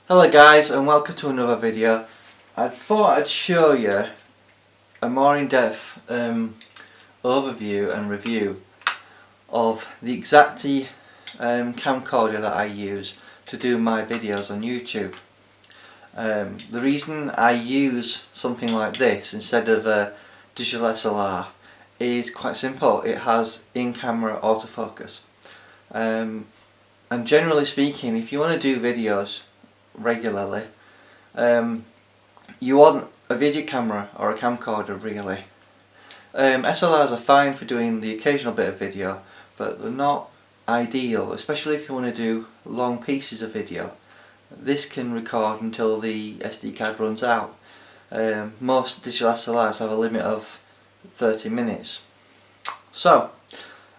Hello guys, and welcome to another video. I thought I'd show you a more in-depth overview and review of the Xacti camcorder that I use to do my videos on YouTube. The reason I use something like this instead of a digital SLR is quite simple. It has in-camera autofocus. And generally speaking, if you want to do videos regularly, you want a video camera or a camcorder really. SLRs are fine for doing the occasional bit of video, but they're not ideal, especially if you want to do long pieces of video. This can record until the SD card runs out. Most digital SLRs have a limit of 30 minutes. So,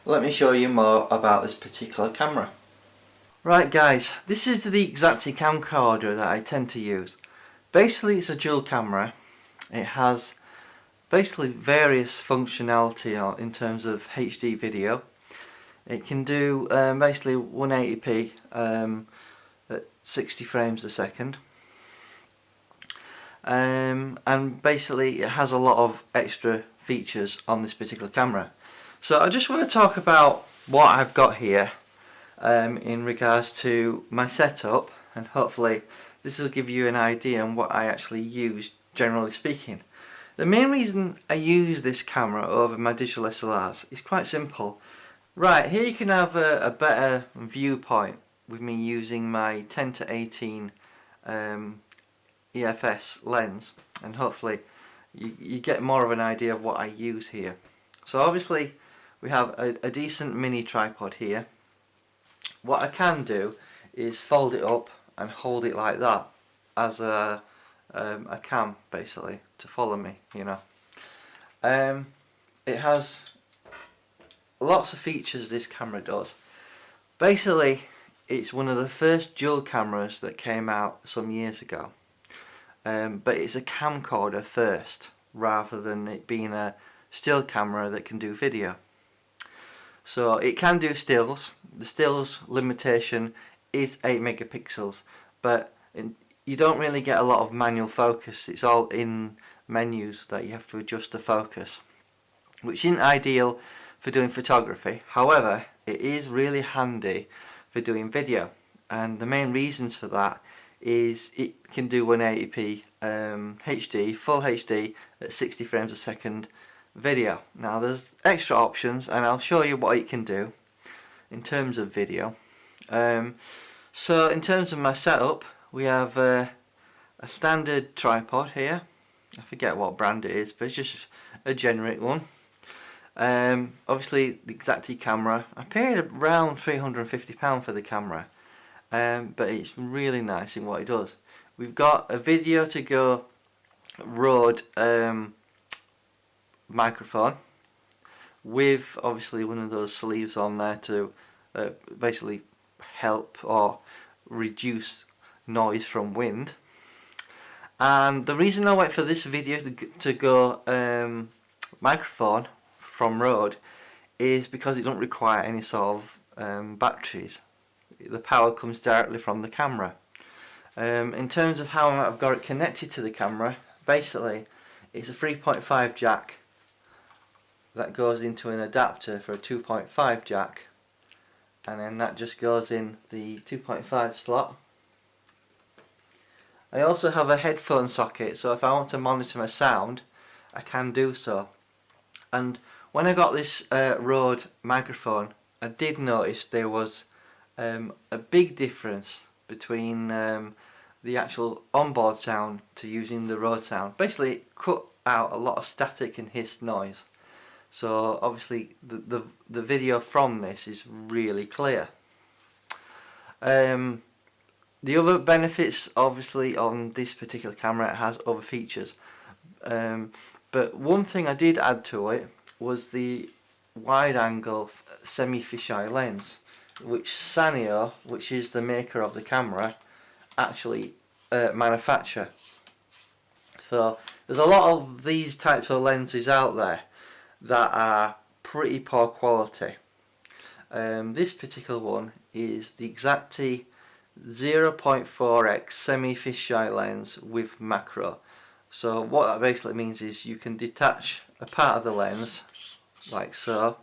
let me show you more about this particular camera. Right guys, this is the Xacti camcorder that I tend to use. Basically it's a dual camera. It has basically various functionality in terms of HD video. It can do basically 180p at 60 frames a second. And basically it has a lot of extra features on this particular camera. So I just want to talk about what I've got here in regards to my setup, and hopefully this will give you an idea on what I actually use generally speaking. The main reason I use this camera over my digital SLRs is quite simple. Right, here you can have a better viewpoint with me using my 10 to 18 EFS lens, and hopefully you get more of an idea of what I use here. So obviously we have a decent mini tripod here. What I can do is fold it up and hold it like that as a cam, basically, to follow me, you know. It has lots of features, this camera does. Basically it's one of the first dual cameras that came out some years ago, but it's a camcorder first rather than it being a still camera that can do video. So it can do stills. The stills limitation is 8 megapixels, but you don't really get a lot of manual focus. It's all in menus that you have to adjust the focus, which isn't ideal for doing photography. However, it is really handy for doing video, and the main reasons for that is it can do 180p HD, full HD at 60 frames a second video. Now there's extra options and I'll show you what it can do in terms of video. So in terms of my setup, we have a standard tripod here. I forget what brand it is, but it's just a generic one. Obviously the Xacti camera, I paid around £350 for the camera, but it's really nice in what it does. We've got a video to go Rode microphone with obviously one of those sleeves on there to basically help or reduce noise from wind. And the reason I went for this video to go microphone from Rode is because it don't require any sort of batteries. The power comes directly from the camera. In terms of how I've got it connected to the camera, basically it's a 3.5 jack that goes into an adapter for a 2.5 jack, and then that just goes in the 2.5 slot. I also have a headphone socket, so if I want to monitor my sound I can do so. And when I got this Rode microphone, I did notice there was a big difference between the actual onboard sound to using the Rode sound. Basically it cut out a lot of static and hiss noise. So obviously the video from this is really clear. The other benefits, obviously, on this particular camera, it has other features. But one thing I did add to it was the wide angle semi-fisheye lens, which Sanyo, which is the maker of the camera, actually manufacture. So there's a lot of these types of lenses out there that are pretty poor quality. This particular one is the Xacti 0.4x semi fisheye lens with macro. So what that basically means is you can detach a part of the lens like so,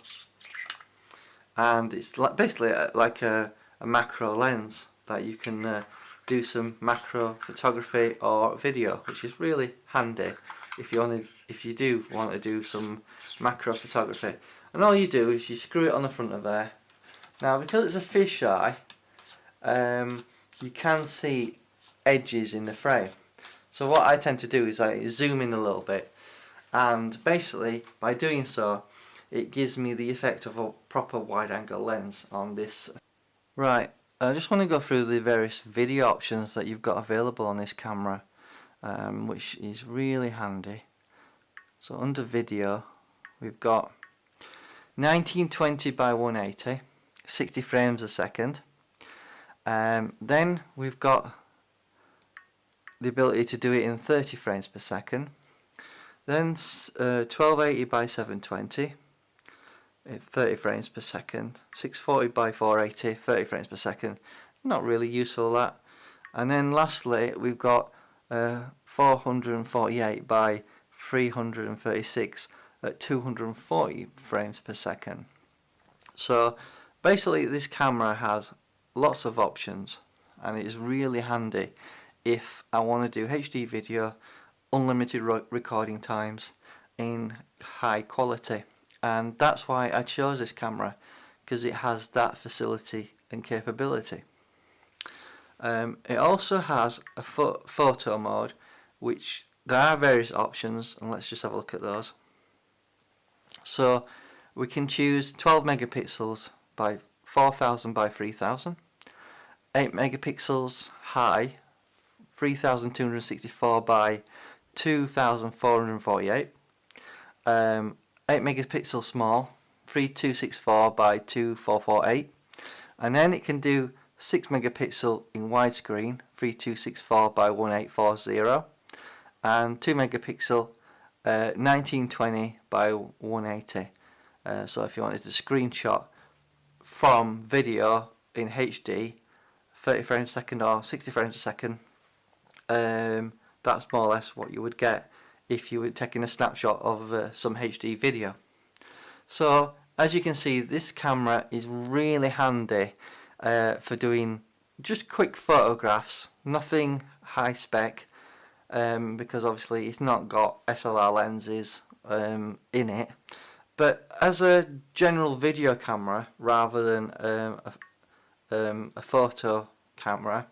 and it's basically like a macro lens that you can do some macro photography or video, which is really handy if you do want to do some macro photography. And all you do is you screw it on the front of there. Now, because it's a fisheye, you can see edges in the frame. So what I tend to do is I zoom in a little bit, and basically by doing so it gives me the effect of a proper wide angle lens on this. Right, I just want to go through the various video options that you've got available on this camera, which is really handy. So under video we've got 1920 by 180, 60 frames a second. Then we've got the ability to do it in 30 frames per second. Then 1280 by 720, 30 frames per second. 640 by 480, 30 frames per second. Not really useful, that. And then lastly we've got 448 by 336 at 240 frames per second. So basically this camera has lots of options, and it is really handy if I want to do HD video, unlimited recording times in high quality. And that's why I chose this camera, because it has that facility and capability. It also has a photo mode, which there are various options, and let's just have a look at those. So we can choose 12 megapixels by 4000 by 3000, 8 megapixels high, 3264 by 2448, 8 megapixel small, 3264 by 2448, and then it can do 6 megapixel in widescreen, 3264 by 1840, and 2 megapixel 1920 by 180. So if you wanted to screenshot from video in HD, 30 frames a second or 60 frames a second, that's more or less what you would get if you were taking a snapshot of some HD video. So as you can see, this camera is really handy for doing just quick photographs, nothing high spec, because obviously it's not got SLR lenses in it. But as a general video camera rather than a photo camera,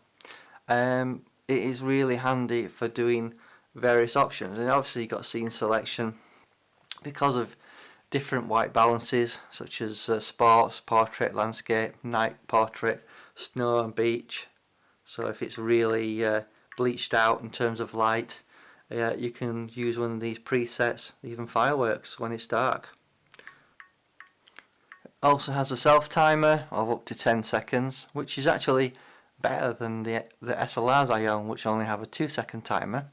it is really handy for doing various options. And obviously you've got scene selection because of different white balances, such as sports, portrait, landscape, night portrait, snow and beach. So if it's really bleached out in terms of light, you can use one of these presets, even fireworks when it's dark. Also has a self timer of up to 10 seconds, which is actually better than the SLRs I own, which only have a 2-second timer.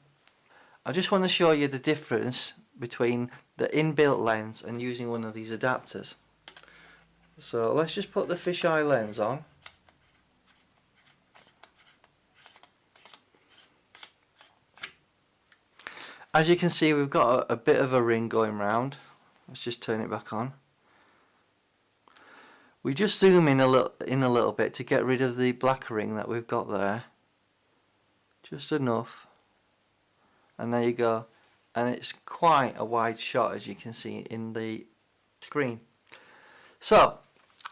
I just want to show you the difference between the inbuilt lens and using one of these adapters. So let's just put the fisheye lens on. As you can see, we've got a bit of a ring going round. Let's just turn it back on. We just zoom in a little bit to get rid of the black ring that we've got there. Just enough. And there you go. And it's quite a wide shot, as you can see in the screen. So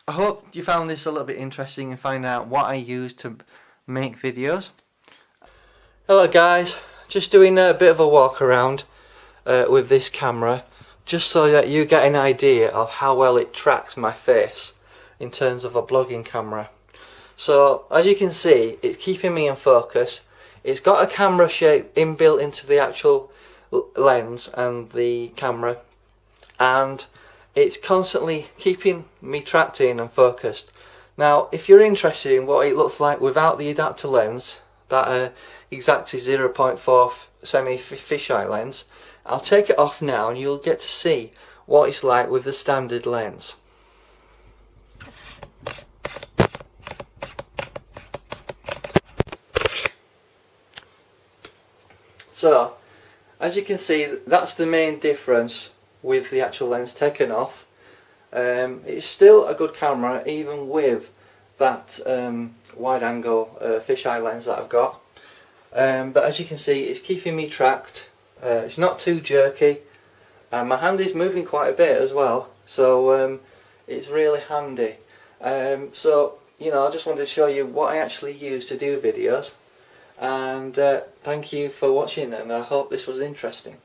I hope you found this a little bit interesting and find out what I use to make videos. Hello guys, just doing a bit of a walk around with this camera, just so that you get an idea of how well it tracks my face in terms of a vlogging camera. So as you can see, it's keeping me in focus. It's got a camera shape inbuilt into the actual lens and the camera, and it's constantly keeping me tracked in and focused. Now if you're interested in what it looks like without the adapter lens, that Xacti 0.4 semi fisheye lens, I'll take it off now and you'll get to see what it's like with the standard lens. So as you can see, that's the main difference with the actual lens taken off. It's still a good camera even with that wide angle fisheye lens that I've got, but as you can see, it's keeping me tracked. It's not too jerky, and my hand is moving quite a bit as well, so it's really handy. So you know, I just wanted to show you what I actually use to do videos, and thank you for watching, and I hope this was interesting.